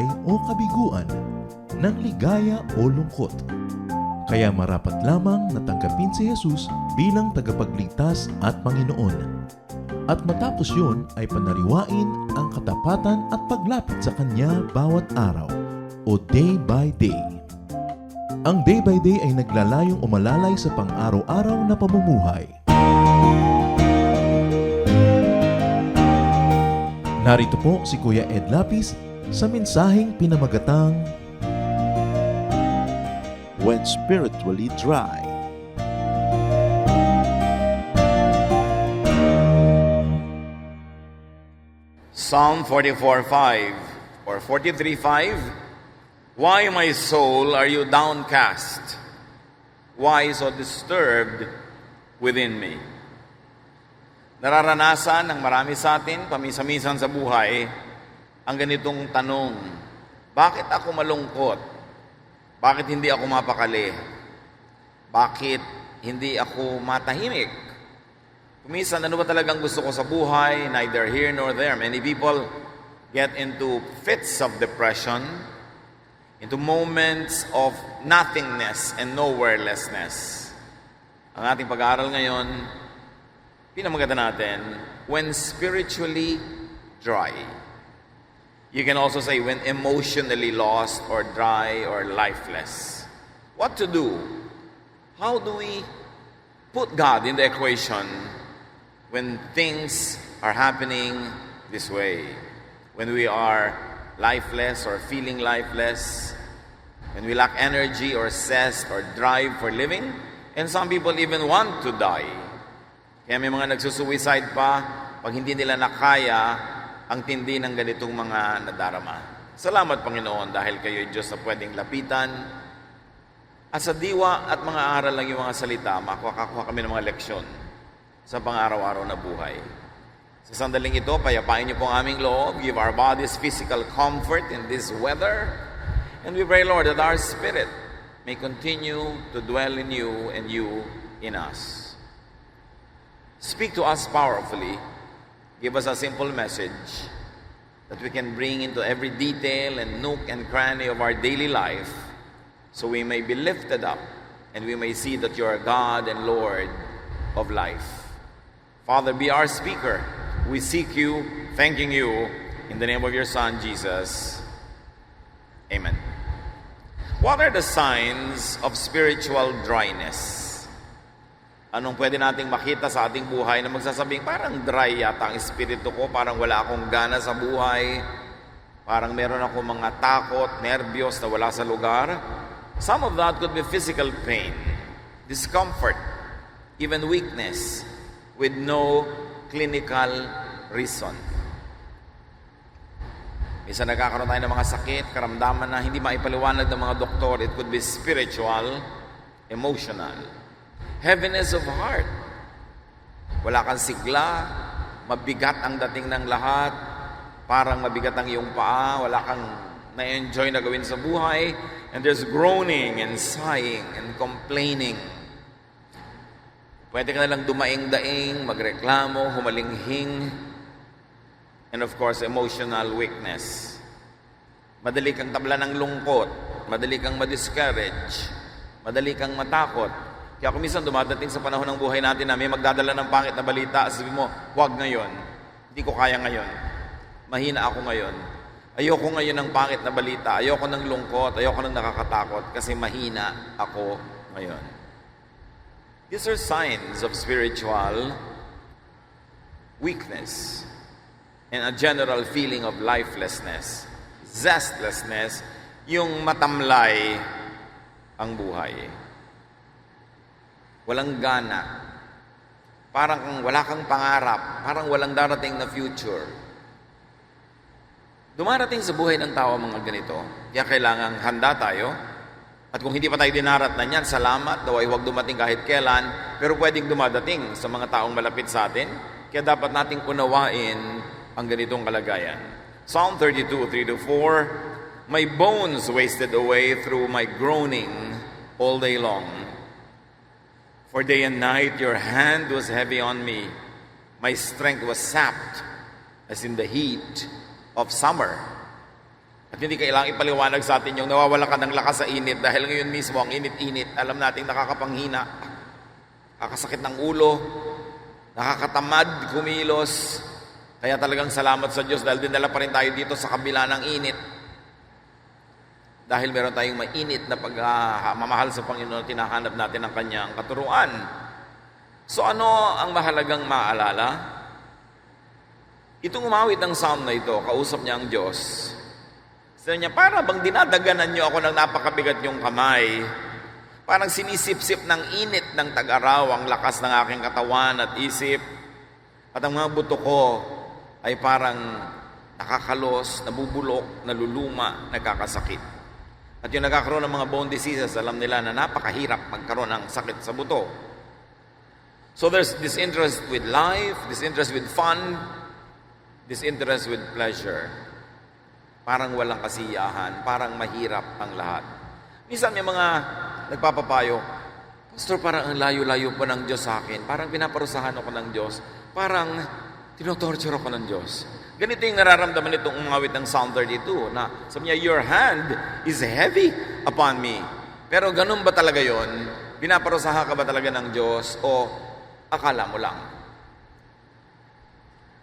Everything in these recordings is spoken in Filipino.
buhay o kabiguan, ng ligaya o lungkot. Kaya marapat lamang na tanggapin si Jesus bilang tagapagligtas at Panginoon. At matapos yun ay panariwain ang katapatan at paglapit sa Kanya bawat araw o day by day. Ang day by day ay naglalayong umalalay sa pang-araw-araw na pamumuhay. Narito po si Kuya Ed Lapis sa mensaheng pinamagatang When Spiritually Dry. Psalm 44:5 or 43:5. Why, my soul, are you downcast? Why so disturbed within me? Nararanasan ng marami sa atin, pamisa-misan sa buhay, ang ganitong tanong, bakit ako malungkot? Bakit hindi ako mapakali? Bakit hindi ako matahimik? Kuminsan, ano ba talagang gusto ko sa buhay? Neither here nor there. Many people get into fits of depression, into moments of nothingness and nowherelessness. Ang ating pag-aaral ngayon, pinamagatan natin, when spiritually dry. You can also say when emotionally lost or dry or lifeless. What to do? How do we put God in the equation when things are happening this way? When we are lifeless or feeling lifeless, when we lack energy or zest or drive for living, and some people even want to die. Kaya may mga nagsusuicide pa pag hindi nila nakaya ang tindi ng ganitong mga nadarama. Salamat, Panginoon, dahil kayo ay Diyos na pwedeng lapitan. At sa diwa at mga aral lang yung mga salita, makakuha kami ng mga leksyon sa pang-araw-araw na buhay. Sa sandaling ito, payapain niyo po ang aming loob. Give our bodies physical comfort in this weather. And we pray, Lord, that our spirit may continue to dwell in you and you in us. Speak to us powerfully. Give us a simple message that we can bring into every detail and nook and cranny of our daily life so we may be lifted up and we may see that you are God and Lord of life. Father, be our speaker. We seek you, thanking you, in the name of your Son, Jesus. Amen. What are the signs of spiritual dryness? Anong pwede nating makita sa ating buhay na magsasabing parang dry yata ang espiritu ko, parang wala akong gana sa buhay, parang meron akong mga takot, nervyos na wala sa lugar? Some of that could be physical pain, discomfort, even weakness, with no clinical reason. Minsan nagkakaroon tayo ng mga sakit, karamdaman na hindi maipaliwanag ng mga doktor. It could be spiritual, emotional. Heaviness of heart. Wala kang sigla, mabigat ang dating ng lahat, parang mabigat ang iyong paa, wala kang na-enjoy na gawin sa buhay, and there's groaning and sighing and complaining. Pwede ka nalang dumaing-daing, magreklamo, humalinghing, and of course, emotional weakness. Madali kang tabla ng lungkot, madali kang ma-discourage, madali kang matakot. Kaya kung minsan dumadating sa panahon ng buhay natin na may magdadala ng pangit na balita, sabi mo, huwag ngayon, hindi ko kaya ngayon, mahina ako ngayon, ayoko ngayon ng pangit na balita, ayoko ng lungkot, ayoko ng nakakatakot, kasi mahina ako ngayon. These are signs of spiritual weakness and a general feeling of lifelessness, zestlessness, yung matamlay ang buhay. Walang gana, parang wala kang pangarap, parang walang darating na future. Dumarating sa buhay ng tao mga ganito, kaya kailangang handa tayo. At kung hindi pa tayo dinaratnan yan, salamat, daw ay huwag dumating kahit kailan, pero pwedeng dumadating sa mga taong malapit sa atin, kaya dapat nating unawain ang ganitong kalagayan. Psalm 32:3-4, my bones wasted away through my groaning all day long. For day and night your hand was heavy on me. My strength was sapped as in the heat of summer. At hindi kailangang ipaliwanag sa atin yung nawawala ka ng lakas sa init dahil ngayon mismo ang init-init. Alam nating nakakapanghina, nakakasakit ng ulo, nakakatamad kumilos. Kaya talagang salamat sa Diyos dahil dinala pa rin tayo dito sa kabila ng init. Dahil meron tayong mainit na pagmamahal sa Panginoon, tinahanap natin ang Kanyang katuruan. So ano ang mahalagang maalala? Itong umawit ng psalm na ito, kausap niya ang Diyos. Sabi niya, para bang dinadaganan niyo ako ng napakabigat niyong kamay? Parang sinisip-sip ng init ng tag-araw ang lakas ng aking katawan at isip. At ang mga buto ko ay parang nakakalos, nabubulok, naluluma, nagkakasakit. At yung nagkakaroon ng mga bone diseases, alam nila na napakahirap magkaroon ng sakit sa buto. So there's this interest with life, this interest with fun, this interest with pleasure. Parang walang kasiyahan, parang mahirap ang lahat. Minsan may mga nagpapapayo, Pastor, parang ang layo-layo po ng Diyos sa akin. Parang pinaparusahan ako ng Diyos. Parang tinotorture ako ng Diyos. Ganito yung nararamdaman nitong umawit ng Psalm 32 na sabi niya, your hand is heavy upon me. Pero ganun ba talaga yon? Pinaparusahan ka ba talaga ng Diyos o akala mo lang?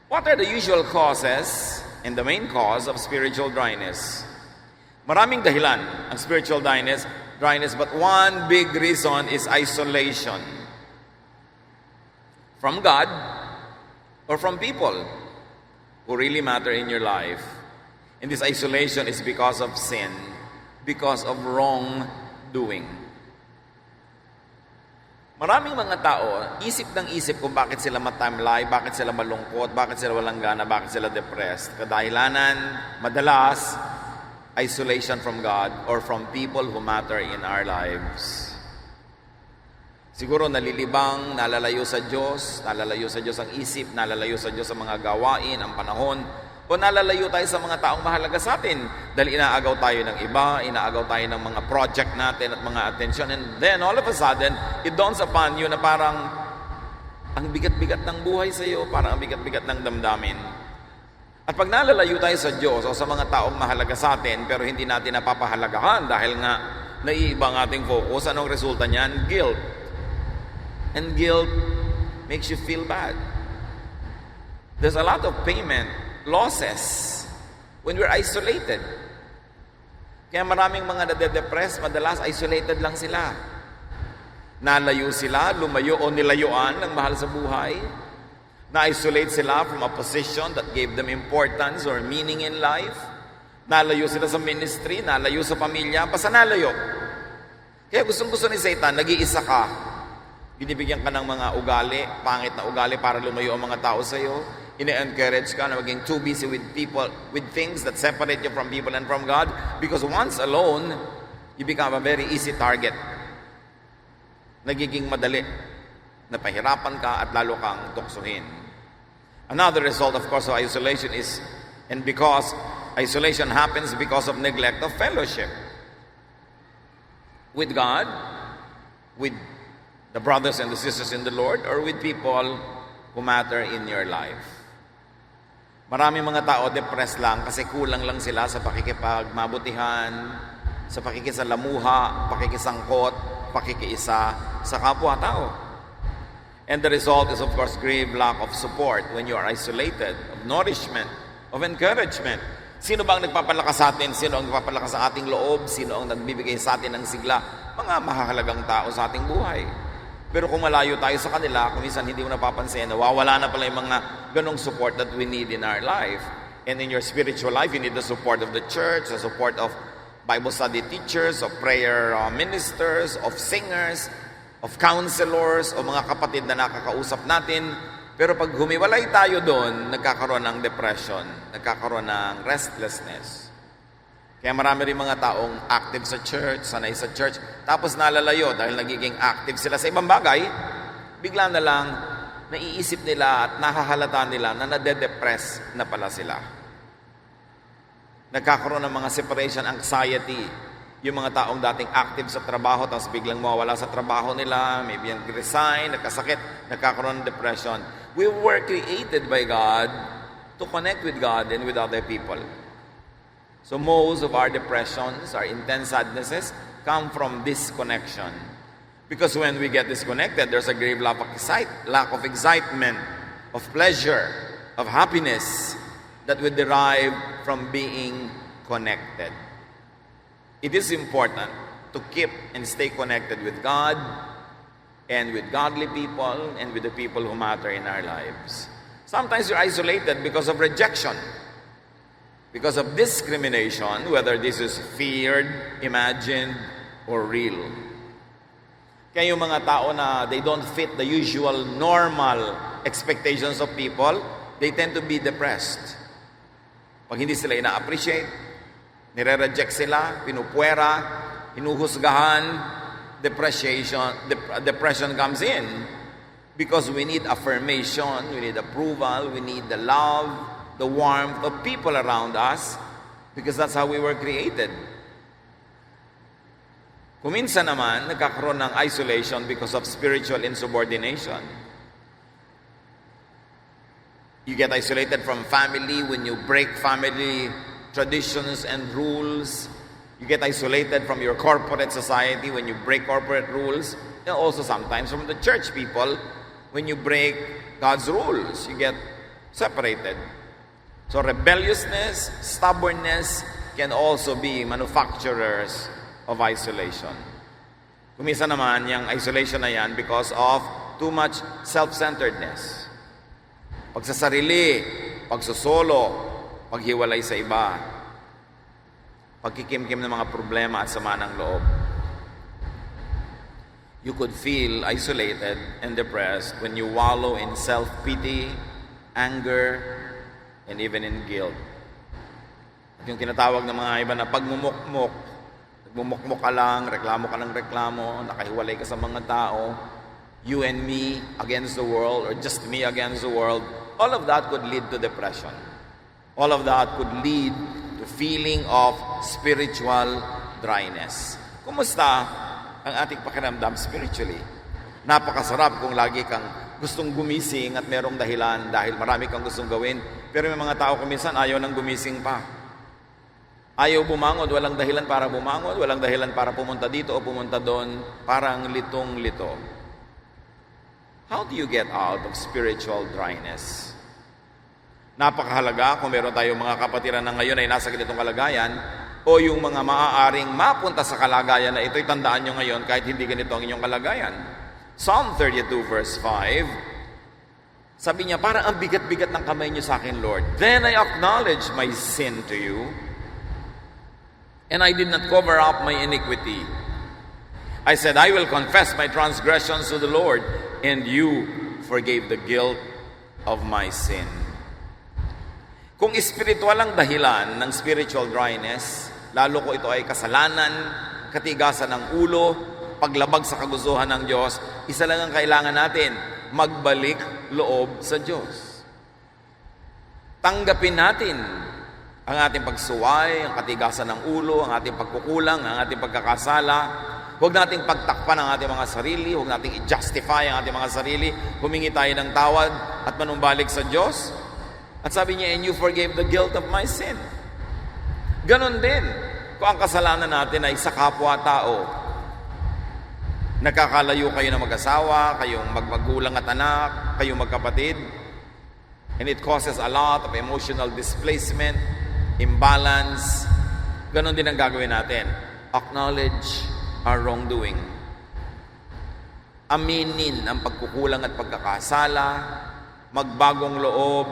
What are the usual causes and the main cause of spiritual dryness? Maraming dahilan ang spiritual dryness, but one big reason is isolation. From God or from people who really matter in your life. And this isolation is because of sin, because of wrongdoing. Maraming mga tao, isip ng isip kung bakit sila matamlay, bakit sila malungkot, bakit sila walang gana, bakit sila depressed. Kadahilanan, madalas, isolation from God or from people who matter in our lives. Siguro nalilibang, nalalayo sa Diyos ang isip, nalalayo sa Diyos ang mga gawain, ang panahon, o nalalayo tayo sa mga taong mahalaga sa atin dahil inaagaw tayo ng iba, inaagaw tayo ng mga project natin at mga attention, and then all of a sudden, it dawns upon you na parang ang bigat-bigat ng buhay sa iyo, parang ang bigat-bigat ng damdamin. At pag nalalayo tayo sa Diyos o sa mga taong mahalaga sa atin pero hindi natin napapahalagahan dahil nga naiiba ang ating focus, anong resulta niyan? Guilt. And guilt makes you feel bad. There's a lot of payment, losses, when we're isolated. Kaya maraming mga nade-depress, madalas isolated lang sila. Nalayo sila, lumayo o nilayuan ng mahal sa buhay. Na-isolate sila from a position that gave them importance or meaning in life. Nalayo sila sa ministry, nalayo sa pamilya, basta nalayo. Kaya gustong-gusto ni Satan, nag-iisa ka. Binibigyan ka ng mga ugali, pangit na ugali para lumayo ang mga tao sa iyo. Ine-encourage ka na maging too busy with people, with things that separate you from people and from God. Because once alone, you become a very easy target. Nagiging madali. Napahirapan ka at lalo kang tuksohin. Another result, of course, of isolation is, and because isolation happens because of neglect of fellowship with God, with the brothers and the sisters in the Lord, or with people who matter in your life. Maraming mga tao depressed lang kasi kulang lang sila sa pakikipagmabutihan, sa pakikisalamuha, pakikisangkot, pakikiisa sa kapwa-tao. And the result is, of course, grave lack of support when you are isolated, of nourishment, of encouragement. Sino ba ang nagpapalakas sa atin? Sino ang nagpapalakas sa ating loob? Sino ang nagbibigay sa atin ng sigla? Mga mahalagang tao sa ating buhay. Pero kung malayo tayo sa kanila, kung minsan hindi mo napapansin, nawawala na pala yung mga ganong support that we need in our life. And in your spiritual life, you need the support of the church, the support of Bible study teachers, of prayer ministers, of singers, of counselors, o mga kapatid na nakakausap natin. Pero pag humiwalay tayo doon, nagkakaroon ng depression, nagkakaroon ng restlessness. Kaya marami rin mga taong active sa church, sanay sa church, tapos nalalayo dahil nagiging active sila sa ibang bagay, bigla na lang naiisip nila at nahahalata nila na nade-depress na pala sila. Nagkakaroon ng mga separation anxiety. Yung mga taong dating active sa trabaho, tapos biglang mawala sa trabaho nila, maybe yung resign, nagkasakit, nagkakaroon ng depression. We were created by God to connect with God and with other people. So most of our depressions, our intense sadnesses, come from disconnection. Because when we get disconnected, there's a grave lack of excitement, of pleasure, of happiness that we derive from being connected. It is important to keep and stay connected with God and with godly people and with the people who matter in our lives. Sometimes you're isolated because of rejection, because of discrimination, whether this is feared, imagined, or real. Kaya yung mga tao na they don't fit the usual normal expectations of people, they tend to be depressed. Pag hindi sila ina-appreciate, nire-reject sila, pinupuwera, hinuhusgahan, depression comes in because we need affirmation, we need approval, we need the love, the warmth of people around us because that's how we were created. Kuminsan naman, nagkakaroon ng isolation because of spiritual insubordination. You get isolated from family when you break family traditions and rules. You get isolated from your corporate society when you break corporate rules. And also sometimes from the church people when you break God's rules. You get separated. So rebelliousness, stubbornness can also be manufacturers of isolation. Kumisa naman, yung isolation na yan because of too much self-centeredness. Pagsasarili, pagsusolo, paghiwalay sa iba, pagkikimkim ng mga problema at sama ng loob. You could feel isolated and depressed when you wallow in self-pity, anger, and even in guilt. At yung tinatawag ng mga iba na pagmumukmuk, nagmumukmuk ka lang, reklamo ka ng reklamo, nakahiwalay ka sa mga tao, you and me against the world, or just me against the world, all of that could lead to depression. All of that could lead to feeling of spiritual dryness. Kumusta ang ating pakiramdam spiritually? Napakasarap kung lagi kang gustong gumising at merong dahilan dahil marami kang gustong gawin. Pero may mga tao kuminsan ayaw nang gumising pa. Ayaw bumangon, walang dahilan para bumangon, walang dahilan para pumunta dito o pumunta doon, parang litong-lito. How do you get out of spiritual dryness? Napakahalaga kung meron tayong mga kapatiran na ngayon ay nasa ganitong kalagayan o yung mga maaaring mapunta sa kalagayan na ito'y tandaan nyo ngayon kahit hindi ganito ang inyong kalagayan. Psalm 32 verse 5, sabi niya, parang ang bigat-bigat ng kamay niyo sa akin, Lord. Then I acknowledge my sin to you, and I did not cover up my iniquity. I said, I will confess my transgressions to the Lord, and you forgave the guilt of my sin. Kung espiritual ang dahilan ng spiritual dryness, lalo ko ito ay kasalanan, katigasan ng ulo, paglabag sa kagustuhan ng Diyos, isa lang ang kailangan natin, magbalik loob sa Diyos. Tanggapin natin ang ating pagsuway, ang katigasan ng ulo, ang ating pagkukulang, ang ating pagkakasala. Huwag nating pagtakpan ang ating mga sarili, huwag nating i-justify ang ating mga sarili, humingi tayo ng tawad at manumbalik sa Diyos. At sabi niya, and you forgave the guilt of my sin. Ganon din, kung ang kasalanan natin ay sa kapwa-tao. Nagkakalayo kayo ng mag-asawa, kayong magmagulang at anak, kayong magkapatid, and it causes a lot of emotional displacement, imbalance. Ganon din ang gagawin natin. Acknowledge our wrongdoing. Aminin ang pagkukulang at pagkakasala, magbagong loob,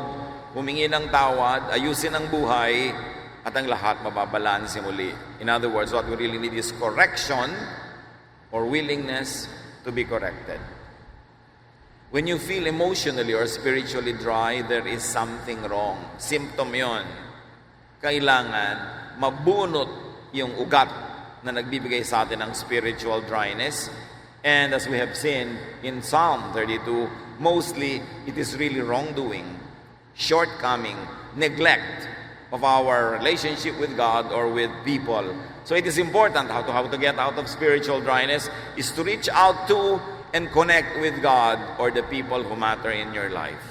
humingi ng tawad, ayusin ang buhay, at ang lahat mababalanse muli. In other words, what we really need is correction or willingness to be corrected. When you feel emotionally or spiritually dry, there is something wrong. Symptom yon. Kailangan mabunot yung ugat na nagbibigay sa atin ng spiritual dryness. And as we have seen in Psalm 32, mostly it is really wrongdoing, shortcoming, neglect of our relationship with God or with people. So it is important how to get out of spiritual dryness is to reach out to and connect with God or the people who matter in your life.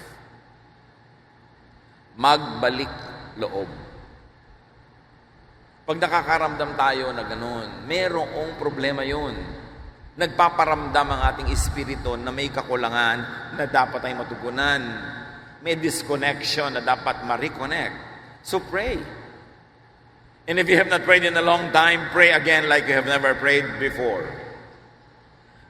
Magbalik loob. Pag nakakaramdam tayo na ganun, merong problema yun. Nagpaparamdam ang ating espiritu na may kakulangan na dapat ay matugunan. May disconnection na dapat ma-reconnect. So pray. And if you have not prayed in a long time, pray again like you have never prayed before.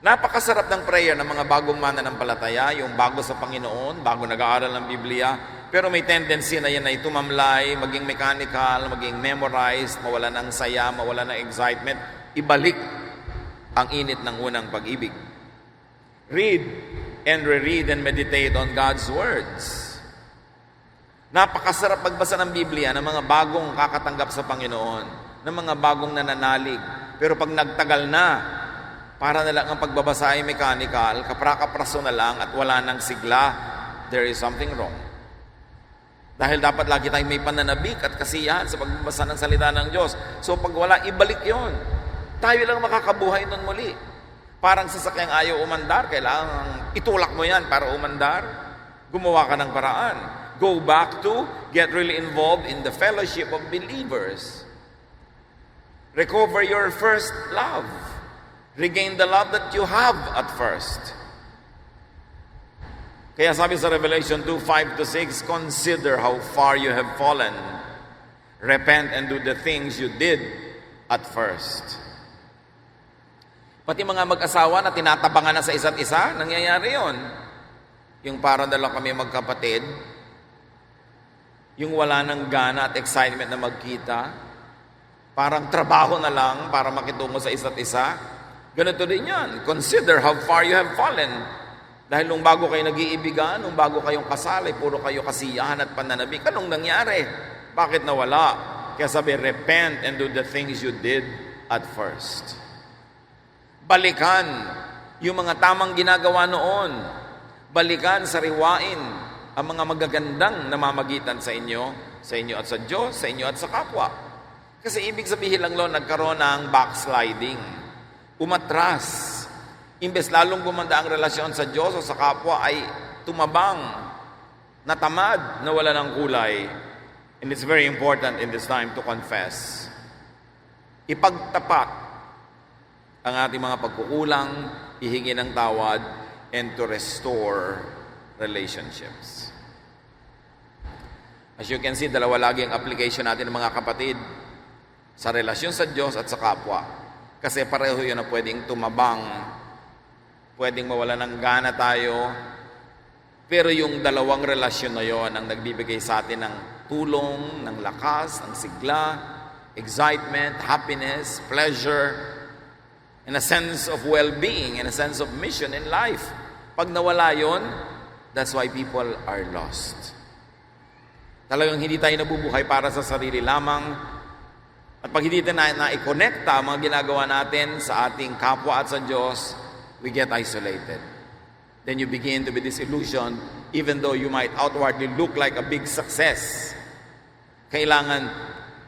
Napakasarap ng prayer ng mga bagong mananampalataya, yung bago sa Panginoon, bago nag-aaral ng Biblia, pero may tendency na yan ay tumamlay, maging mechanical, maging memorized, mawala ng saya, mawala ng excitement, ibalik ang init ng unang pag-ibig. Read and reread and meditate on God's words. Napakasarap magbasa ng Biblia ng mga bagong kakatanggap sa Panginoon, ng mga bagong nananalig. Pero pag nagtagal na, para na lang ang pagbabasa ay mechanical, kapra-kapraso na lang at wala nang sigla, there is something wrong. Dahil dapat lagi tayong may pananabik at kasiyahan sa pagbabasa ng salita ng Diyos. So pag wala, ibalik yon. Tayo lang makakabuhay nun muli. Parang sasakyang ayaw umandar, kailangan itulak mo yan para umandar. Gumawa ka ng paraan. Go back to, get really involved in the fellowship of believers. Recover your first love. Regain the love that you have at first. Kaya sabi sa Revelation 2:5-6, consider how far you have fallen. Repent and do the things you did at first. Pati mga mag-asawa na tinatabangan na sa isa't isa, nangyayari yon. Yung parang dalawa kami magkapatid, yung wala ng gana at excitement na magkita, parang trabaho na lang para makitungo sa isa't isa. Ganito din yan. Consider how far you have fallen. Dahil nung bago kayo nag-iibigan, nung bago kayong kasal, ay puro kayo kasiyahan at pananabik. Anong nangyari? Bakit nawala? Kaya sabi, repent and do the things you did at first. Balikan yung mga tamang ginagawa noon. Balikan, sariwain ang mga magagandang namamagitan sa inyo at sa Diyos, sa inyo at sa kapwa. Kasi ibig sabihin lang nagkaroon ng backsliding. Umatras. Imbes lalong gumanda ang relasyon sa Diyos o sa kapwa ay tumabang, natamad, nawala ng kulay. And it's very important in this time to confess. Ipagtapat ang ating mga pagkukulang, ihingi ng tawad, and to restore relationships. As you can see, dalawa lagi ang application natin mga kapatid sa relasyon sa Diyos at sa kapwa. Kasi pareho yun na pwedeng tumabang, pwedeng mawala ng gana tayo, pero yung dalawang relasyon na yun ang nagbibigay sa atin ng tulong, ng lakas, ng sigla, excitement, happiness, pleasure, and a sense of well-being, and a sense of mission in life. Pag nawala yun, that's why people are lost. Talagang hindi tayo nabubuhay para sa sarili lamang. At pag hindi tayo na-i-connecta ang mga ginagawa natin sa ating kapwa at sa Diyos, we get isolated. Then you begin to be disillusioned, even though you might outwardly look like a big success. Kailangan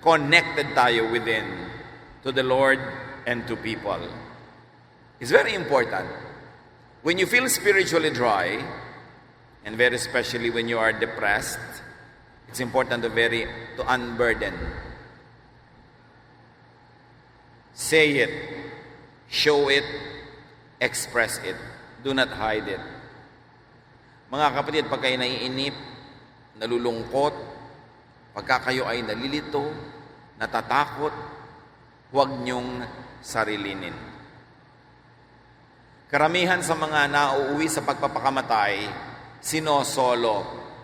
connected tayo within to the Lord and to people. It's very important. When you feel spiritually dry, and very especially when you are depressed, it's important to unburden. Say it, show it, express it. Do not hide it. Mga kapatid, pag kayo naiinip, nalulungkot, pagka kayo ay nalilito, natatakot, huwag niyong sarilinin. Karamihan sa mga nauuwi sa pagpapakamatay, sinosolo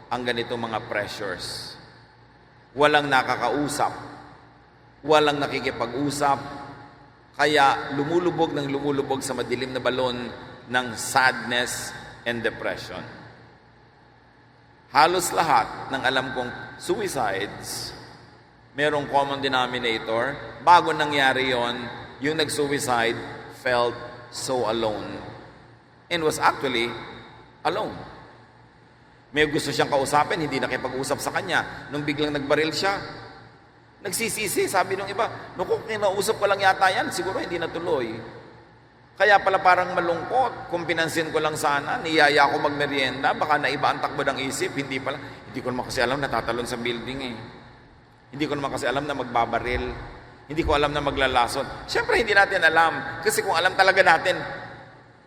ang ganitong mga pressures. Walang nakakausap, walang nakikipag-usap, kaya lumulubog sa madilim na balon ng sadness and depression. Halos lahat ng alam kong suicides, merong common denominator. Bago nangyari yon, yung nag-suicide felt so alone and was actually alone. May gusto siyang kausapin, hindi nakipag-usap sa kanya. Nung biglang nagbaril siya, nagsisisi, sabi nung iba, kung kinausap ko lang yata yan, siguro hindi natuloy. Kaya pala parang malungkot, kung pinansin ko lang sana, niyaya ko magmerienda, baka naiba ang takbo ng isip, hindi ko naman kasi alam natatalon sa building eh. Hindi ko naman kasi alam na magbabaril. Hindi ko alam na maglalason. Siyempre, hindi natin alam. Kasi kung alam talaga natin,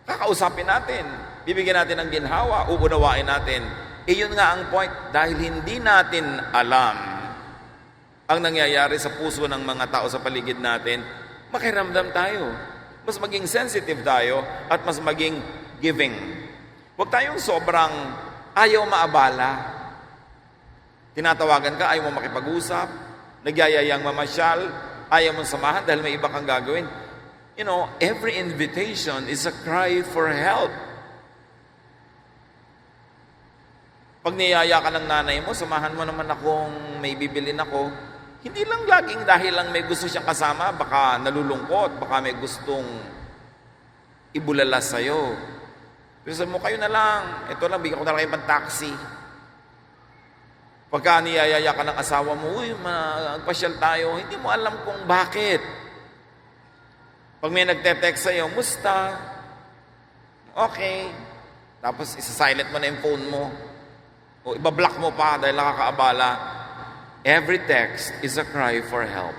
kakausapin natin. Bibigyan natin ng ginhawa, uunawain natin. Yun nga ang point. Dahil hindi natin alam ang nangyayari sa puso ng mga tao sa paligid natin, makiramdam tayo. Mas maging sensitive tayo at mas maging giving. Huwag tayong sobrang ayaw maabala. Tinatawagan ka, ayaw mo makipag-usap, nagyayayang mamasyal, ayaw mong samahan dahil may iba kang gagawin. You know, every invitation is a cry for help. Pag niyaya ka ng nanay mo, samahan mo naman akong may bibilin ako. Hindi lang laging dahil lang may gusto siyang kasama, baka nalulungkot, baka may gustong ibulala sa'yo. Pero sabi mo, kayo na lang, ito lang, bigyan ko na lang kayo taxi. Pagka niyayaya ka ng asawa mo, uy, magpasyal tayo, hindi mo alam kung bakit. Pag may nagte-text sa'yo, musta? Okay. Tapos isa-silent mo na yung phone mo. O ibablock mo pa dahil nakakaabala. Every text is a cry for help.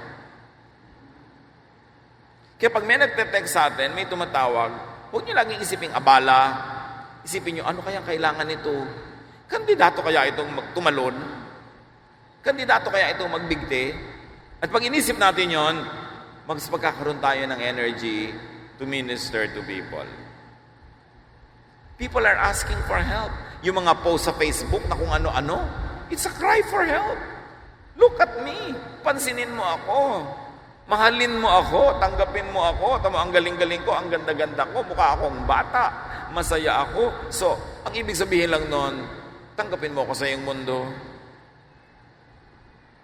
Kaya pag may nagte-text sa atin, may tumatawag, huwag niyo laging isiping abala. Isipin niyo, ano kayang kailangan nito? Kandidato kaya itong tumalon? Kandidato kaya itong magbigti? At pag inisip natin yon, magkakaroon tayo ng energy to minister to people. People are asking for help. Yung mga post sa Facebook na kung ano-ano, it's a cry for help. Look at me. Pansinin mo ako. Mahalin mo ako. Tanggapin mo ako. Tama, ang galing-galing ko, ang ganda-ganda ko, mukha akong bata. Masaya ako. So, ang ibig sabihin lang nun, tanggapin mo ako sa iyong mundo.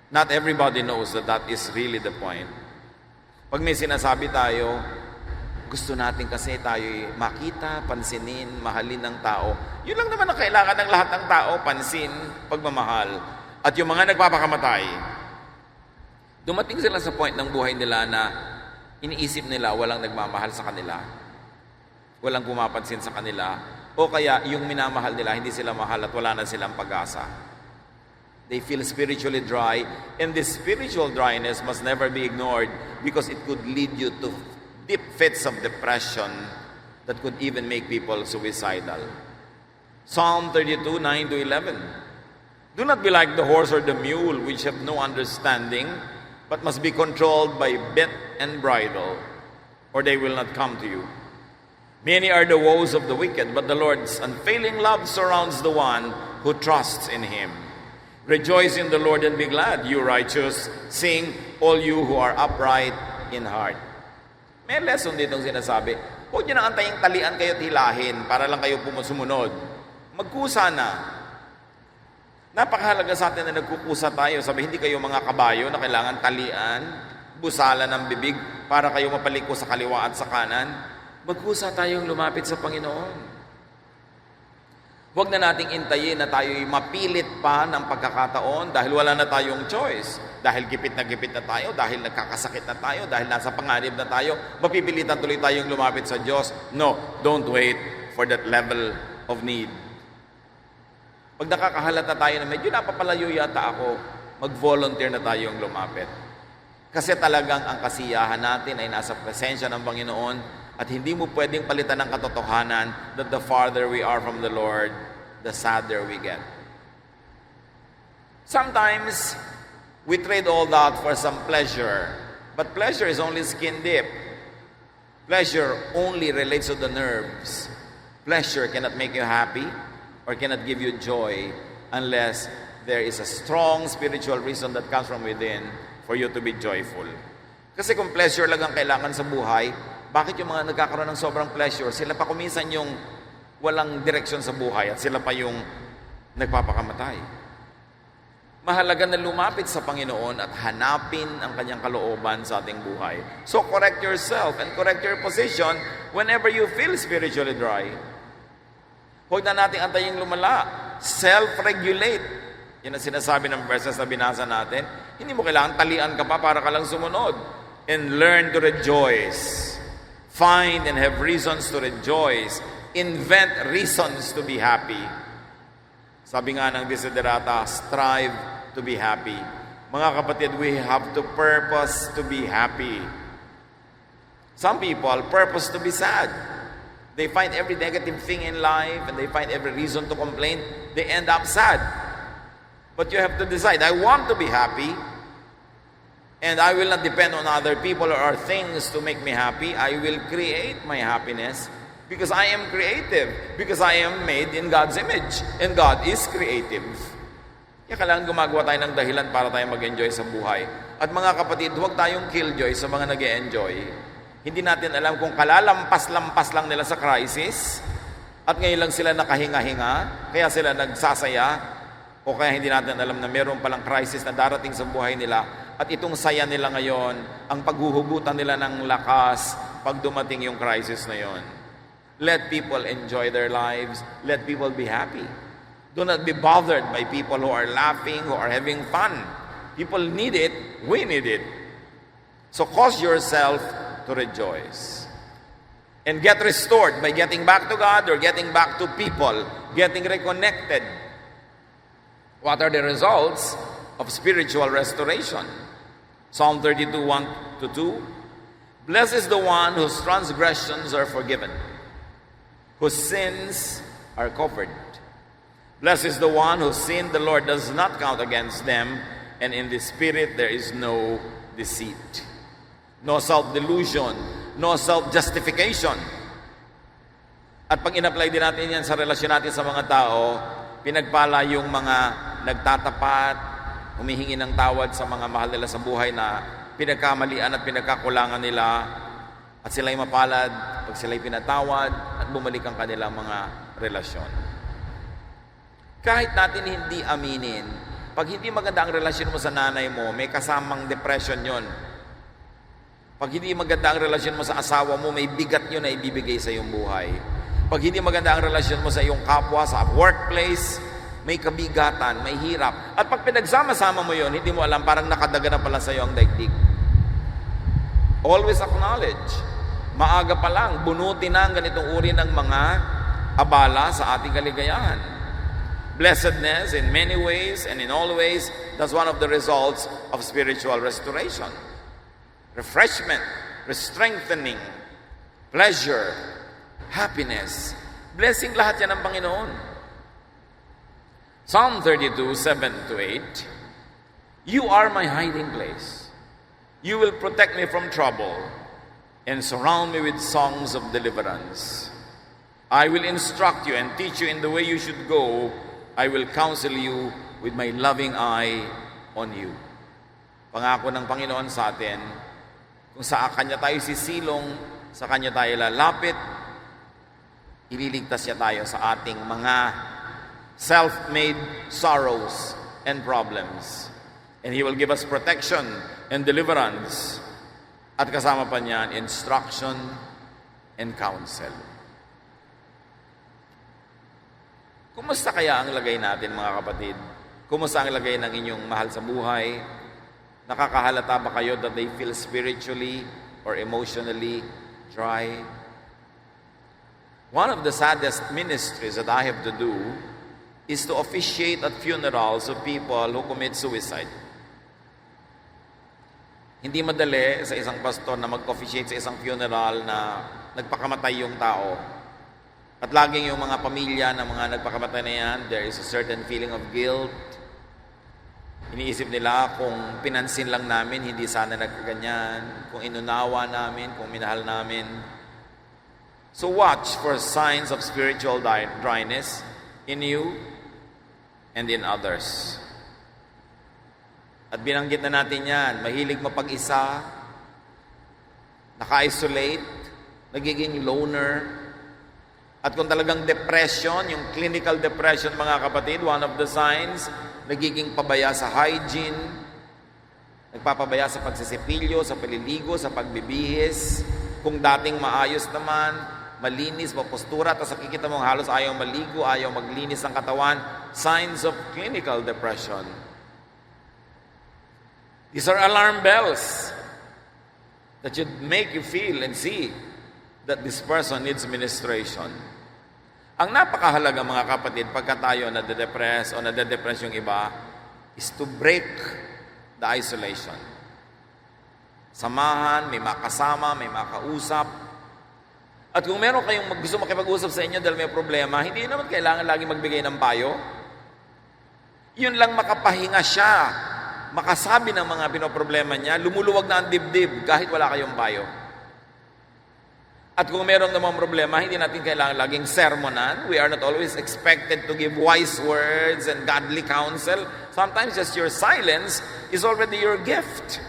Not everybody knows that that is really the point. Pag may sinasabi tayo, gusto natin kasi tayo makita, pansinin, mahalin ng tao. Yun lang naman ang kailangan ng lahat ng tao, pansin, pagmamahal. At yung mga nagpapakamatay, dumating sila sa point ng buhay nila na iniisip nila walang nagmamahal sa kanila. Walang pumapansin sa kanila. O kaya yung minamahal nila, hindi sila mahal at wala na silang pag-asa. They feel spiritually dry, and this spiritual dryness must never be ignored because it could lead you to deep fits of depression that could even make people suicidal. Psalm 32, 9-11. Do not be like the horse or the mule, which have no understanding, but must be controlled by bit and bridle, or they will not come to you. Many are the woes of the wicked, but the Lord's unfailing love surrounds the one who trusts in Him. Rejoice in the Lord and be glad, you righteous. Sing, all you who are upright in heart. May lesson ditong sinasabi. Huwag nyo nang antayin talian kayo at hilahin para lang kayo sumunod. Magkusa na. Napakahalaga sa atin na nagkukusa tayo. Sabi, hindi kayo mga kabayo na kailangan talian, busalan ng bibig para kayo mapaliko sa kaliwa at sa kanan. Magkusa tayong lumapit sa Panginoon. Huwag na nating intayin na tayo'y mapilit pa ng pagkakataon dahil wala na tayong choice. Dahil gipit na tayo, dahil nagkakasakit na tayo, dahil nasa panganib na tayo, mapipilitan tuloy tayong lumapit sa Diyos. No, don't wait for that level of need. Pag nakakahalata tayo na medyo napapalayo yata ako, mag-volunteer na tayong lumapit. Kasi talagang ang kasiyahan natin ay nasa presensya ng Panginoon at hindi mo pwedeng palitan ng katotohanan that the farther we are from the Lord, the sadder we get. Sometimes, we trade all that for some pleasure. But pleasure is only skin deep. Pleasure only relates to the nerves. Pleasure cannot make you happy or cannot give you joy unless there is a strong spiritual reason that comes from within for you to be joyful. Kasi kung pleasure lang ang kailangan sa buhay, bakit yung mga nagkakaroon ng sobrang pleasure, sila pa kuminsan yung walang direksyon sa buhay at sila pa yung nagpapakamatay? Mahalaga na lumapit sa Panginoon at hanapin ang kanyang kalooban sa ating buhay. So correct yourself and correct your position whenever you feel spiritually dry. Huwag na nating antayin lumala. Self-regulate. Yan ang sinasabi ng verses na binasa natin. Hindi mo kailangan talian ka pa para ka lang sumunod. And learn to rejoice. Find and have reasons to rejoice. Invent reasons to be happy. Sabi nga ng Desiderata, strive to be happy. Mga kapatid, we have to purpose to be happy. Some people purpose to be sad. They find every negative thing in life and they find every reason to complain. They end up sad. But you have to decide, I want to be happy and I will not depend on other people or things to make me happy. I will create my happiness because I am creative, because I am made in God's image and God is creative. Kaya kailangan gumagawa tayo ng dahilan para tayo mag-enjoy sa buhay. At mga kapatid, huwag tayong killjoy sa mga nag-e-enjoy. Hindi natin alam kung kalalampas-lampas lang nila sa crisis at ngayon lang sila nakahinga-hinga, kaya sila nagsasaya, o kaya hindi natin alam na meron palang crisis na darating sa buhay nila at itong saya nila ngayon, ang paghuhugutan nila ng lakas pag dumating yung crisis na yon. Let people enjoy their lives. Let people be happy. Do not be bothered by people who are laughing, who are having fun. People need it. We need it. So cause yourself to rejoice. And get restored by getting back to God or getting back to people, getting reconnected. What are the results of spiritual restoration? Psalm 32, 1-2. Blessed is the one whose transgressions are forgiven, whose sins are covered. Blessed is the one whose sin the Lord does not count against them, and in the spirit there is no deceit. No self-delusion, no self-justification. At pag in-apply din natin yan sa relasyon natin sa mga tao, pinagpala yung mga nagtatapat, humihingi ng tawad sa mga mahal nila sa buhay na pinagkamalian at pinagkakulangan nila, at sila'y mapalad pag sila'y pinatawad at bumalik ang kanilang mga relasyon. Kahit natin hindi aminin, pag hindi maganda ang relasyon mo sa nanay mo, may kasamang depression yon. Pag hindi maganda ang relasyon mo sa asawa mo, may bigat yun na ibibigay sa iyong buhay. Pag hindi maganda ang relasyon mo sa iyong kapwa, sa workplace, may kabigatan, may hirap. At pag pinagsama-sama mo yun, hindi mo alam, parang nakadaga na pala sa iyo ang daigdig. Always acknowledge. Maaga pa lang, bunutin na ang ganitong uri ng mga abala sa ating kaligayahan. Blessedness in many ways and in all ways, that's one of the results of spiritual restoration. Refreshment, strengthening, pleasure, happiness. Blessing lahat yan ng Panginoon. Psalm 32, 7-8. You are my hiding place. You will protect me from trouble and surround me with songs of deliverance. I will instruct you and teach you in the way you should go. I will counsel you with my loving eye on you. Pangako ng Panginoon sa atin, kung sa Kanya tayo sisilong, sa Kanya tayo lalapit, ililigtas niya tayo sa ating mga self-made sorrows and problems. And He will give us protection and deliverance. At kasama pa niyan, instruction and counsel. Kumusta kaya ang lagay natin, mga kapatid? Kumusta ang lagay ng inyong mahal sa buhay? Nakakahalata ba kayo that they feel spiritually or emotionally dry? One of the saddest ministries that I have to do is to officiate at funerals of people who commit suicide. Hindi madali sa isang pastor na mag-officiate sa isang funeral na nagpakamatay yung tao. At laging yung mga pamilya ng mga nagpakamatay na yan, there is a certain feeling of guilt. Iniisip nila kung pinansin lang namin, hindi sana nagkaganyan. Kung inunawa namin, kung minahal namin. So watch for signs of spiritual dryness in you and in others. At binanggit na natin yan, mahilig mapag-isa, naka-isolate, nagiging loner. At kung talagang depression, yung clinical depression, mga kapatid, one of the signs, nagiging pabaya sa hygiene, nagpapabaya sa pagsisipilyo, sa paliligo, sa pagbibihis. Kung dating maayos naman, malinis, mapostura, tapos nakikita mong halos ayaw maligo, ayaw maglinis ng katawan, signs of clinical depression. These are alarm bells that should make you feel and see that this person needs ministration. Ang napakahalaga, mga kapatid, pagka tayo nade-depress o nade-depress yung iba, is to break the isolation. Samahan, may makasama, may makausap. At kung meron kayong gusto makipag-usap sa inyo dahil may problema, hindi naman kailangan lagi magbigay ng payo. Yun lang makapahinga siya, makasabi ng mga pinoproblema niya, lumuluwag na ang dibdib kahit wala kayong payo. At kung meron namang problema, hindi natin kailangan laging sermonan. We are not always expected to give wise words and godly counsel. Sometimes just your silence is already your gift.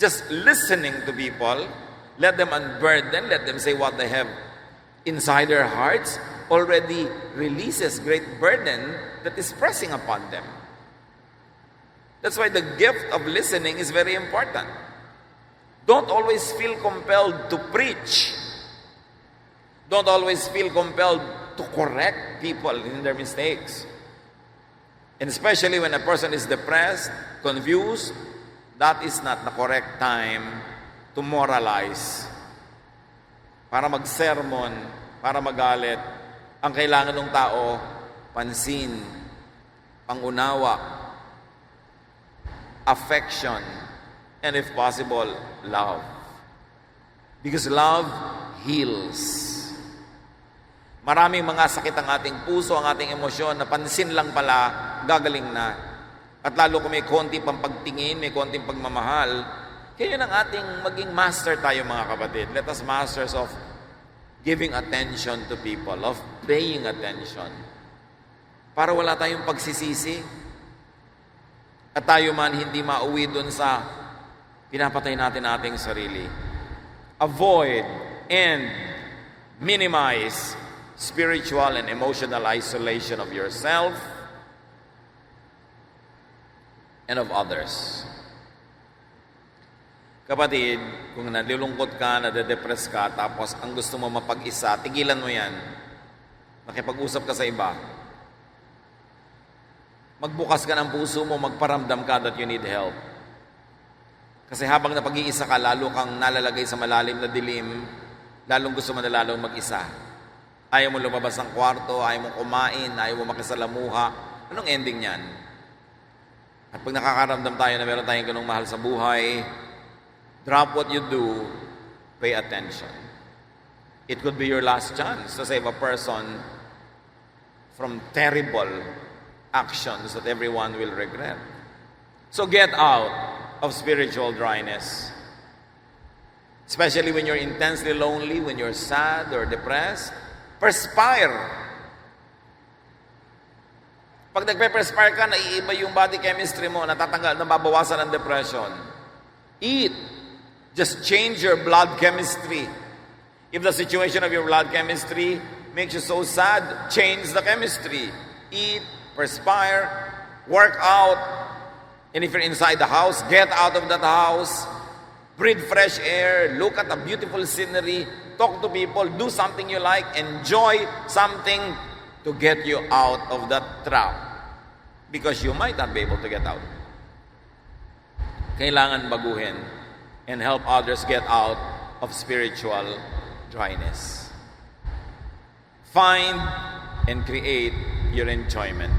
Just listening to people, let them unburden, let them say what they have inside their hearts, already releases great burden that is pressing upon them. That's why the gift of listening is very important. Don't always feel compelled to preach. Don't always feel compelled to correct people in their mistakes. And especially when a person is depressed, confused, that is not the correct time to moralize. Para mag-sermon, para magalit. Ang kailangan ng tao, pansin, pangunawa, affection, and if possible, love. Because love heals. Maraming mga sakit ang ating puso, ang ating emosyon, napansin lang pala, gagaling na. At lalo kung may konti pang pagtingin, may konting pagmamahal, kaya ang ating maging master tayo mga kapatid. Let us masters of giving attention to people, of paying attention. Para wala tayong pagsisisi. At tayo man hindi mauwi dun sa pinapatay natin ating sarili. Avoid and minimize spiritual and emotional isolation of yourself and of others. Kapatid, kung nalulungkot ka, nade-depress ka, tapos ang gusto mo mapag-isa, tigilan mo yan. Nakipag-usap ka sa iba. Magbukas ka ng puso mo, magparamdam ka that you need help. Kasi habang napag-iisa ka, lalo kang nalalagay sa malalim na dilim, lalong gusto mo na lalong mag-isa. Ayaw mo lumabas ng kwarto, ayaw mo kumain, ayaw mo makisalamuha. Anong ending niyan? At pag nakakaramdam tayo na meron tayong ganung mahal sa buhay, drop what you do, pay attention. It could be your last chance to save a person from terrible actions that everyone will regret. So get out of spiritual dryness. Especially when you're intensely lonely, when you're sad or depressed. Perspire. Pag nagpe-perspire ka, naiiba yung body chemistry mo, natatanggal, nababawasan ang depression. Eat. Just change your blood chemistry. If the situation of your blood chemistry makes you so sad, change the chemistry. Eat, perspire, work out. And if you're inside the house, get out of that house. Breathe fresh air. Look at the beautiful scenery. Talk to people, do something you like, enjoy something to get you out of that trap. Because you might not be able to get out. Kailangan baguhin and help others get out of spiritual dryness. Find and create your enjoyment.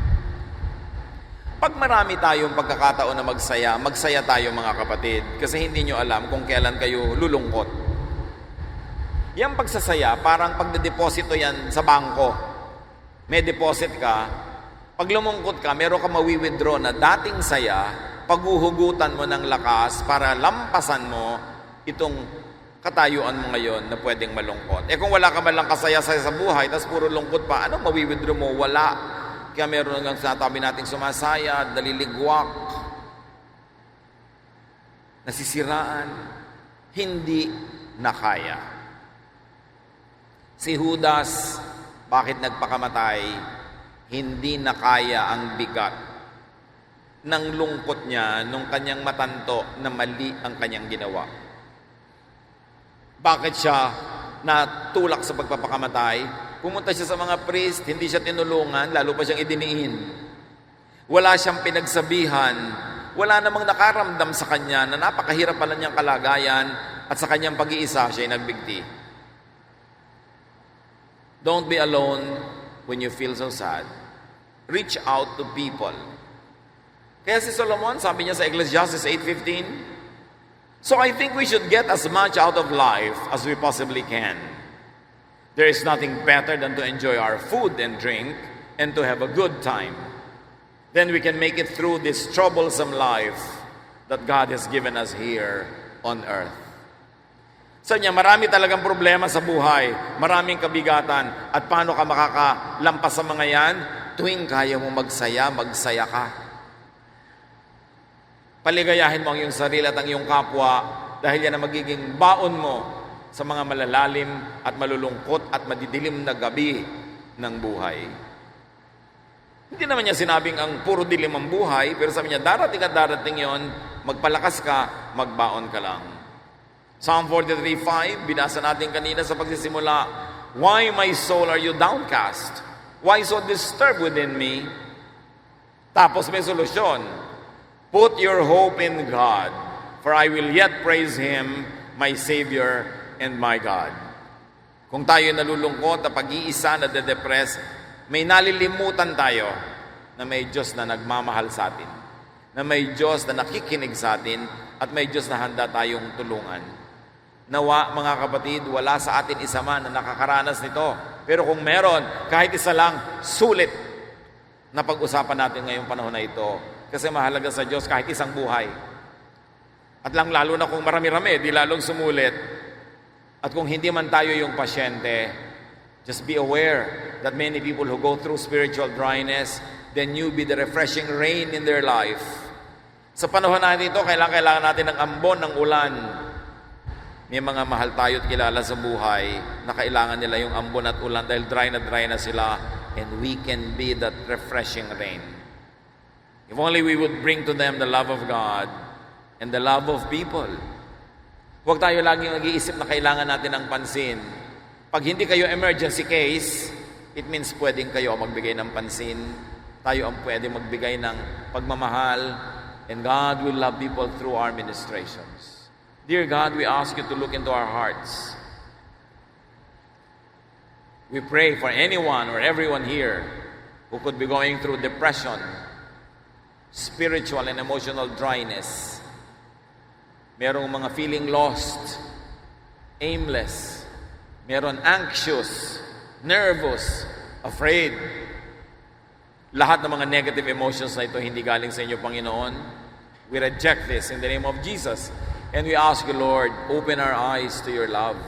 Pag marami tayong pagkakataon na magsaya tayo mga kapatid. Kasi hindi nyo alam kung kailan kayo lulungkot. Yang pagsasaya, parang pagdedeposito yan sa bangko. May deposit ka, pag lumungkot ka, meron ka mawi-withdraw na dating saya, paghuhugutan mo ng lakas para lampasan mo itong katayuan mo ngayon na pwedeng malungkot. Kung wala ka man lang kasaya-saya sa buhay, tapos puro lungkot pa, anong mawi-withdraw mo? Wala. Kaya meron nga sinatabi nating sumasaya, daliligwak, nasisiraan, hindi na kaya. Si Judas, bakit nagpakamatay? Hindi na kaya ang bigat ng lungkot niya nung kanyang matanto na mali ang kanyang ginawa. Bakit siya natulak sa pagpapakamatay? Pumunta siya sa mga priest, hindi siya tinulungan, lalo pa siyang idiniin. Wala siyang pinagsabihan, wala namang nakaramdam sa kanya na napakahirap pala niyang kalagayan at sa kanyang pag-iisa siya'y nagbigti. Don't be alone when you feel so sad. Reach out to people. Kaya si Solomon, sabi niya sa Ecclesiastes 8:15, "So I think we should get as much out of life as we possibly can. There is nothing better than to enjoy our food and drink and to have a good time. Then we can make it through this troublesome life that God has given us here on earth." Sabi niya, marami talagang problema sa buhay, maraming kabigatan, at paano ka makakalampas sa mga yan? Tuwing kaya mo magsaya, magsaya ka. Paligayahin mo ang iyong sarili at ang iyong kapwa dahil yan ang magiging baon mo sa mga malalalim at malulungkot at madidilim na gabi ng buhay. Hindi naman niya sinabing ang puro dilim ang buhay, pero sabi niya, darating at darating yon, magpalakas ka, magbaon ka lang. Psalm 43:5, binasa natin kanina sa pagsisimula, "Why, my soul, are you downcast? Why so disturbed within me?" Tapos may solusyon. "Put your hope in God, for I will yet praise Him, my Savior and my God." Kung tayo nalulungkot na pag-iisa, na de-depress, may nalilimutan tayo na may Diyos na nagmamahal sa atin, na may Diyos na nakikinig sa atin, at may Diyos na handa tayong tulungan. Nawa, mga kapatid, wala sa atin isa man na nakakaranas nito. Pero kung meron, kahit isa lang, sulit na pag-usapan natin ngayong panahon na ito. Kasi mahalaga sa Diyos kahit isang buhay. At lalo na kung marami-rami, di lalong sumulit. At kung hindi man tayo yung pasyente, just be aware that many people who go through spiritual dryness, then you be the refreshing rain in their life. Sa panahon natin ito, kailangan natin ng ambon, ng ulan. May mga mahal tayo at kilala sa buhay na kailangan nila yung ambon at ulan dahil dry na sila, and we can be that refreshing rain. If only we would bring to them the love of God and the love of people. Huwag tayo laging nag-iisip na kailangan natin ng pansin. Pag hindi kayo emergency case, it means pwedeng kayo magbigay ng pansin. Tayo ang pwede magbigay ng pagmamahal, and God will love people through our ministrations. Dear God, we ask you to look into our hearts. We pray for anyone or everyone here who could be going through depression, spiritual and emotional dryness. Merong mga feeling lost, aimless. Meron anxious, nervous, afraid. Lahat ng mga negative emotions na ito hindi galing sa inyo, Panginoon. We reject this in the name of Jesus. And we ask you, Lord, open our eyes to your love.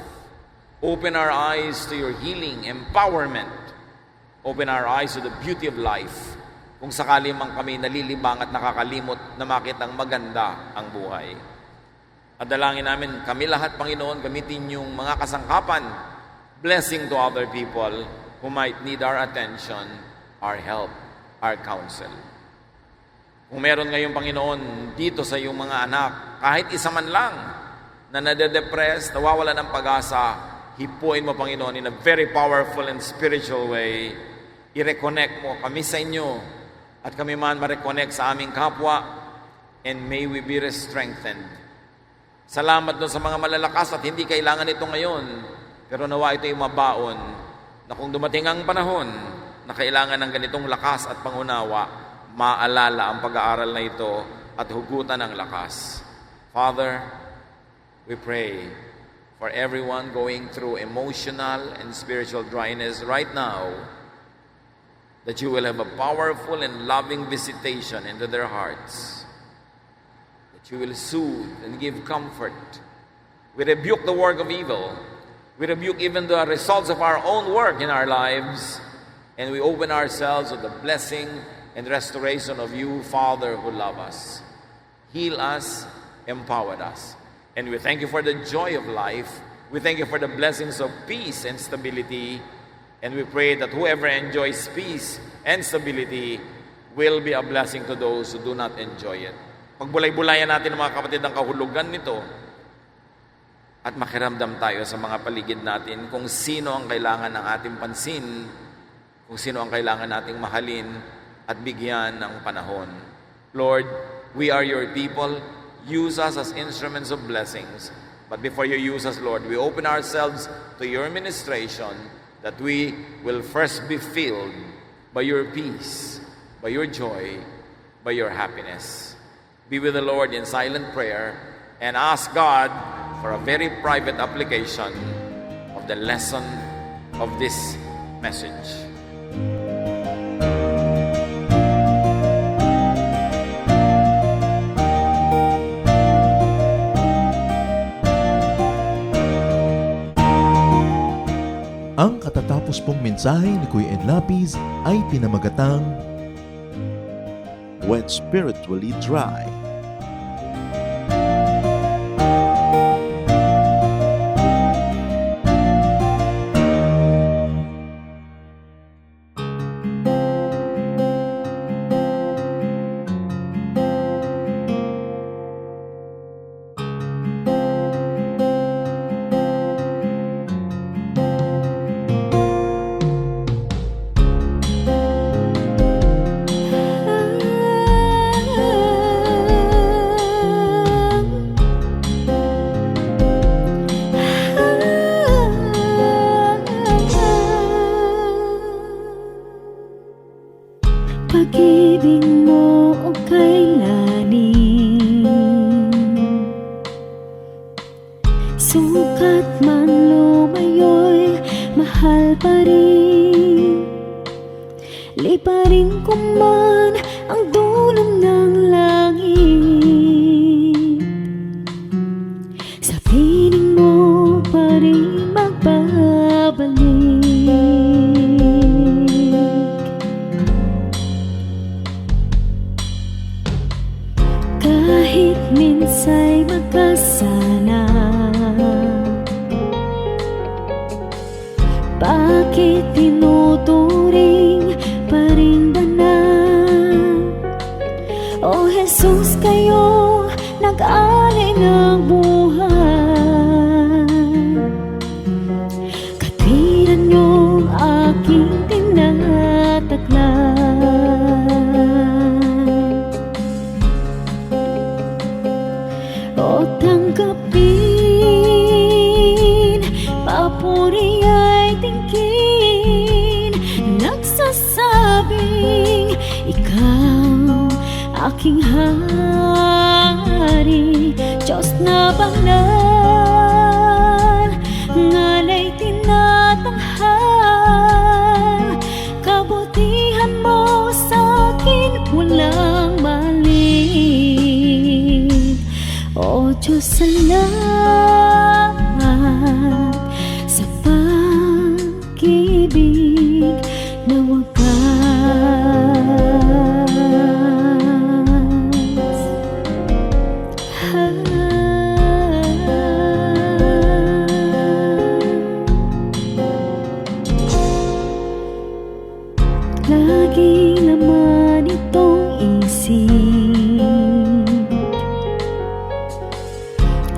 Open our eyes to your healing, empowerment. Open our eyes to the beauty of life. Kung sakali man kami nalilibang at nakakalimot na makitang maganda ang buhay. At dalangin namin, kami lahat, Panginoon, gamitin yung mga kasangkapan, blessing to other people who might need our attention, our help, our counsel. Kung meron ngayong, Panginoon, dito sa iyong mga anak, kahit isa man lang na nade-depress, nawawala ng pag-asa, hipuin mo, Panginoon, in a very powerful and spiritual way. I-reconnect mo kami sa inyo at kami man ma-reconnect sa aming kapwa, and may we be strengthened. Salamat doon sa mga malalakas at hindi kailangan ito ngayon, pero nawa ito yung mabaon na kung dumating ang panahon na kailangan ng ganitong lakas at pangunawa, maalala ang pag-aaral na ito at hugutan ng lakas. Father, we pray for everyone going through emotional and spiritual dryness right now, that you will have a powerful and loving visitation into their hearts, that you will soothe and give comfort. We rebuke the work of evil. We rebuke even the results of our own work in our lives, and we open ourselves to the blessing and restoration of you, Father, who love us. Heal us, empower us. And we thank you for the joy of life. We thank you for the blessings of peace and stability. And we pray that whoever enjoys peace and stability will be a blessing to those who do not enjoy it. Pagbulay-bulayan natin, mga kapatid, ang kahulugan nito at makiramdam tayo sa mga paligid natin kung sino ang kailangan ng ating pansin, kung sino ang kailangan nating mahalin at bigyan ng panahon. Lord, we are your people. Use us as instruments of blessings. But before you use us, Lord, we open ourselves to your ministration, that we will first be filled by your peace, by your joy, by your happiness. Be with the Lord in silent prayer and ask God for a very private application of the lesson of this message. Ang katatapos pong mensahe ni Kuya Ed Lapid ay pinamagatang When Spiritually Dry. Pag-ibig mo o kailanin, sukat man lumayo'y mahal pa rin. Liparin ko man ang dulong ng langit, sa piling mo pa rin magbabalik. Kahit minsa'y magkasala, bakit tinuturing pa rin dana? O Jesus, kayo nag-alay ng buhay, katwiran niyong aking tinataglan. O tanggapin, papuri ay tingin, nagsasabing ikaw aking hari, Diyos na banal, ngalay tinatanghal, kabutihan mo sa'kin walang mali. O Diyos, salamat sa pag-ibig na wagas. Laging laman itong isip,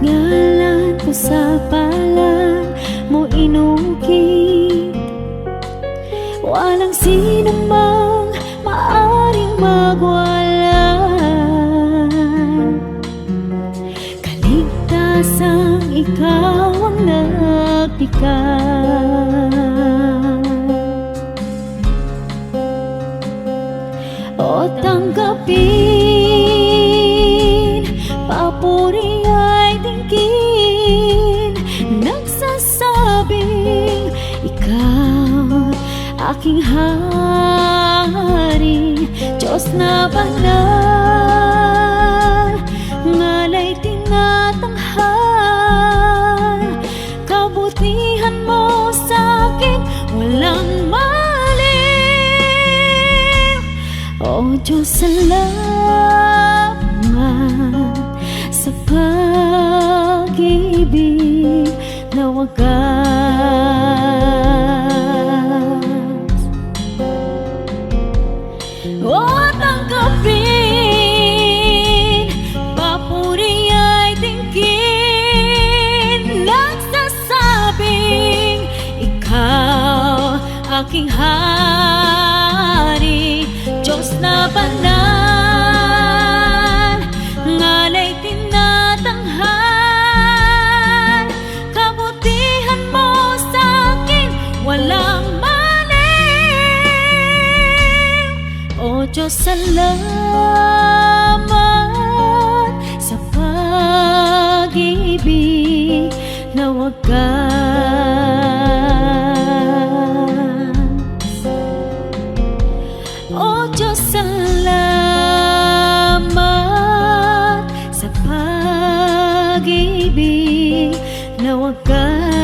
ngalan ko sa palad mo inukit, walang sino mang maaring magwala. Kaligtasang ikaw ang nagtikay. O tanggapin, papuri ay tingin, nagsasabing ikaw aking hari, Diyos na banal, ngalay tinatanghal, kabutihan mo sa'kin walang mali. O Diyos, salamat sa pag-ibig na wagas. O tanggapin, papuri ay tingin, nagsasabing ikaw aking hari, Diyos na banal, ngalay tinatanghal, kabutihan mo sa'kin walang mali. O Diyos, Diyos, salamat sa pag-ibig na wagas. O Diyos, salamat sa pag-ibig na wagas.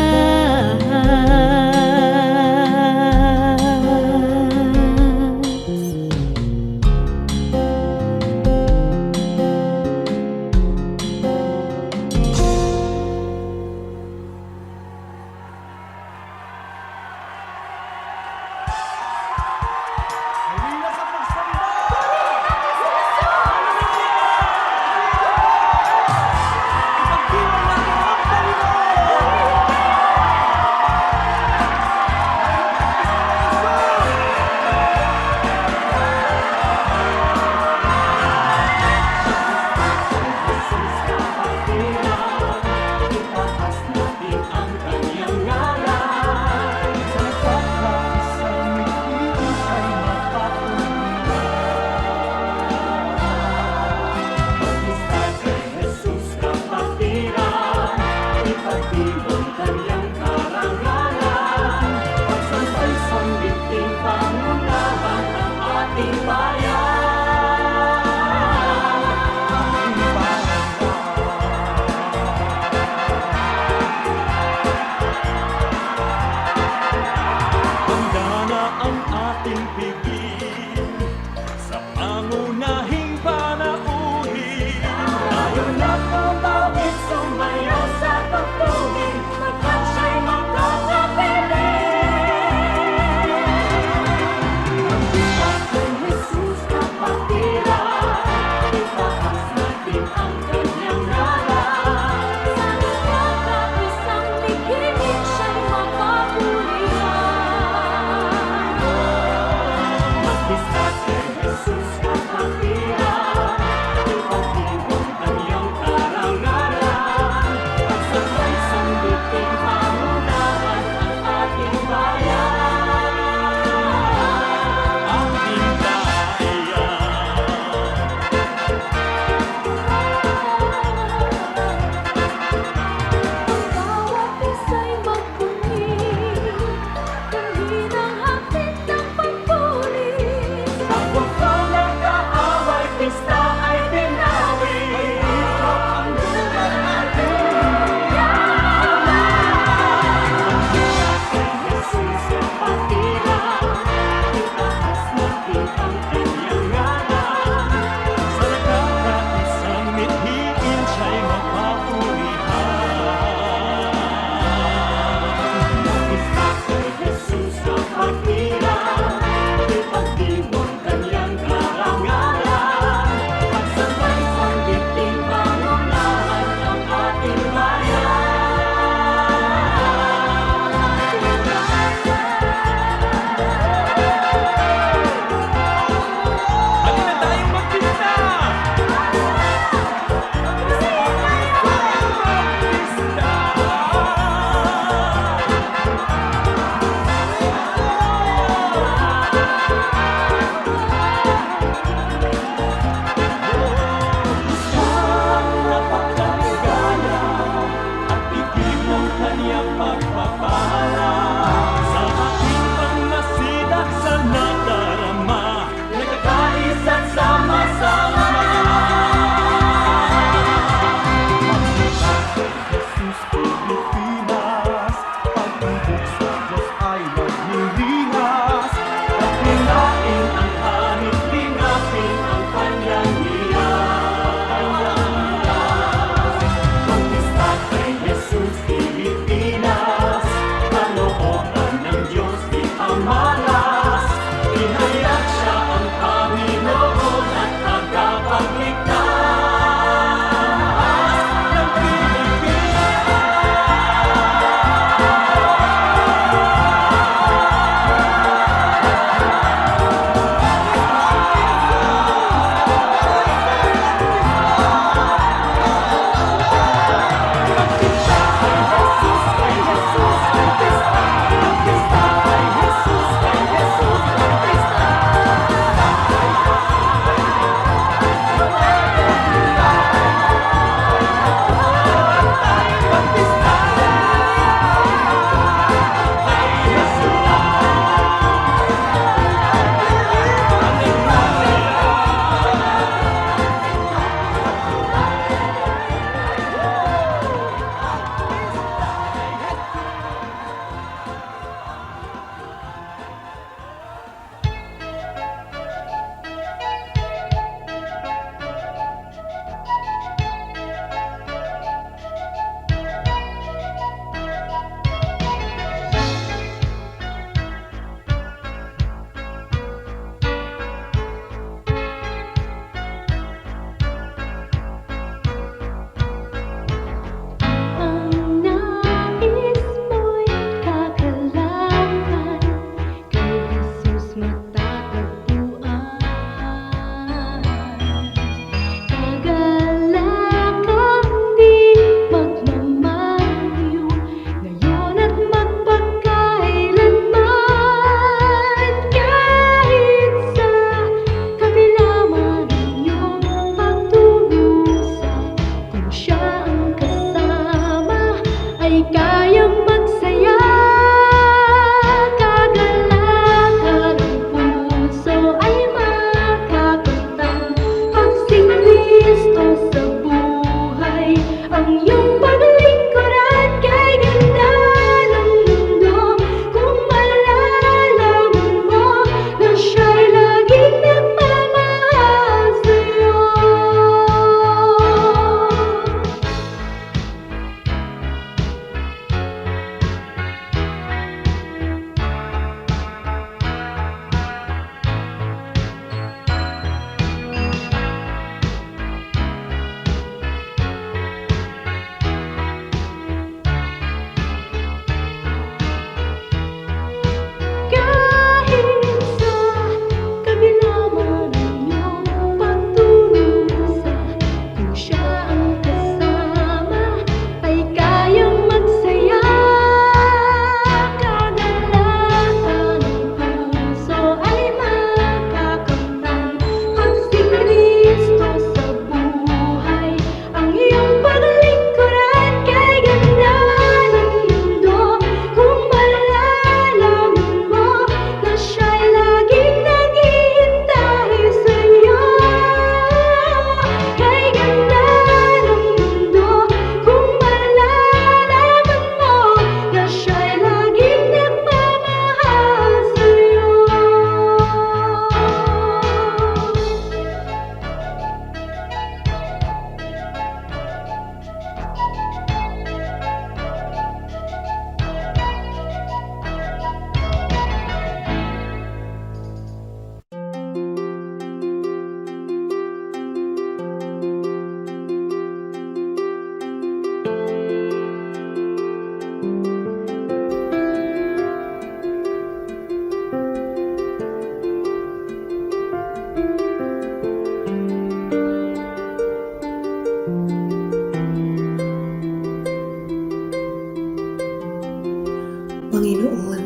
Panginoon,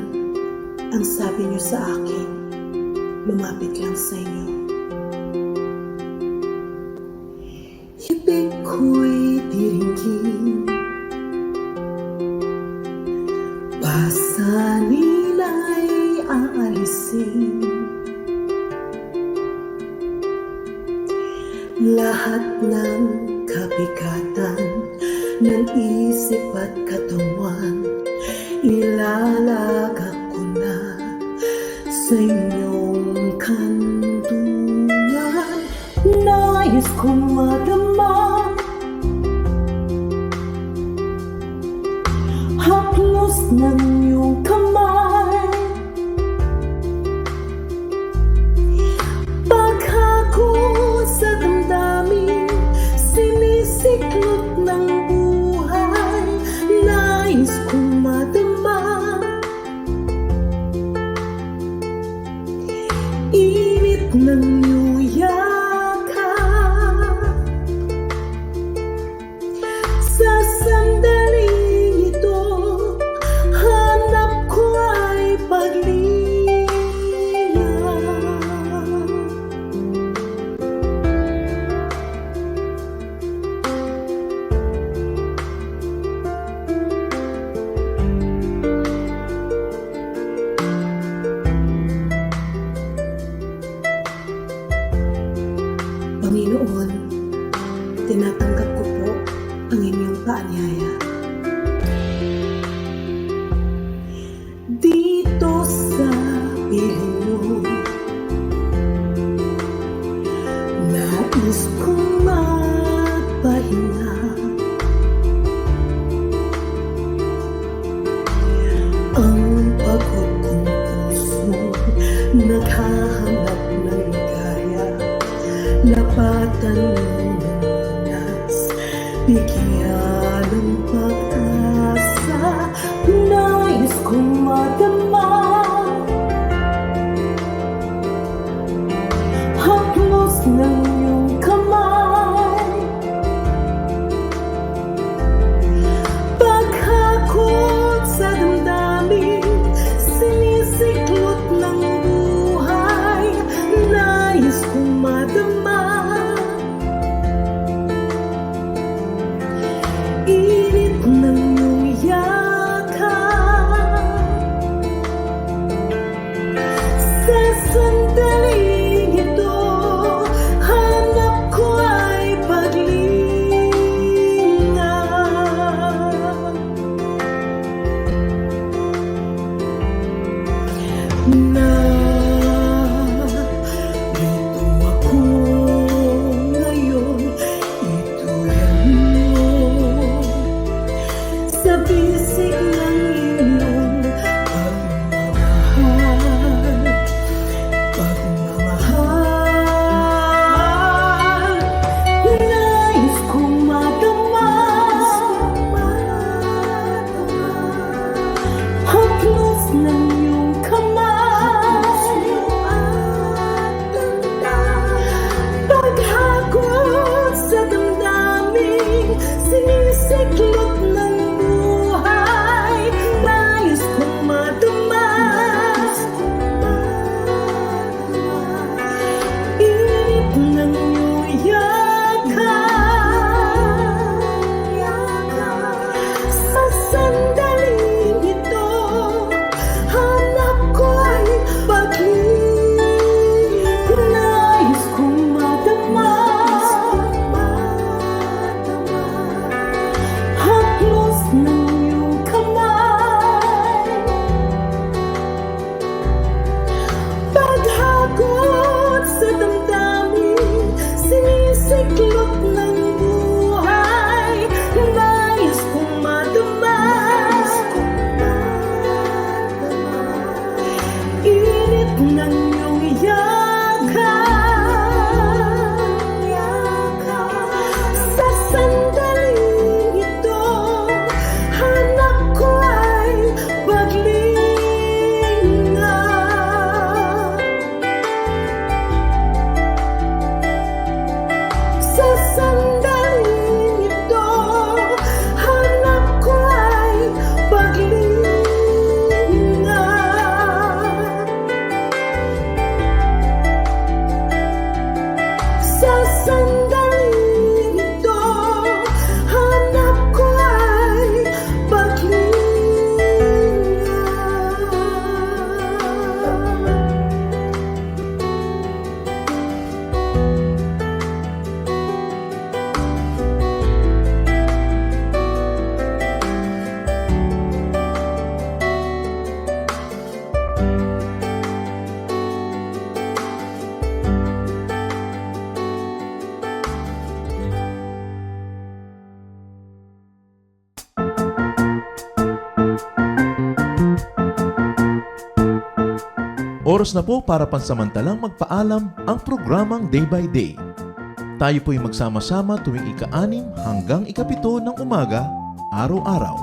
ang sabi niyo sa akin, lumapit lang sa inyo. Ibig ko'y diringgin, pasanin ay aalisin. Lahat ng kabigatan ng isip at katawan, ilalagak ko na sa inyong kanlungan. Nais kong madama, haplos ng iyong kamay. Paghako sa damdamin, sinisiklot ng buhay. Nais kong madama, init ng iyong yakap. Sa sandaling ito, hanap ko ay paglinang. Panginoon, tinatanggap ko po ang inyong paanyaya. Dito sa piling mo, nais kong magpahinga. Ang pagod kong puso, naghahanap ng ligaya. Lapatan mo ng lunas, bigyan ng pag-asa. Nais kong madama, haplos ng iyong kamay. Paghakot sa damdamin, sinisiklot ng buhay. Nais kong madama, init ng iyong yakap. Sa sandaling ito, hanap ko ay paglinang. Narito ako ngayon, itulad mo sa bisig ng iyong pagmamahal. Pagmamahal, nais kong madama, haplos ng iyong kamay. Oras na po para pansamantalang magpaalam ang programang Day by Day. Tayo po'y magsama-sama tuwing ika-6 hanggang ika-7 ng umaga, araw-araw.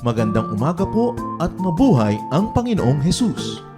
Magandang umaga po at mabuhay ang Panginoong Hesus!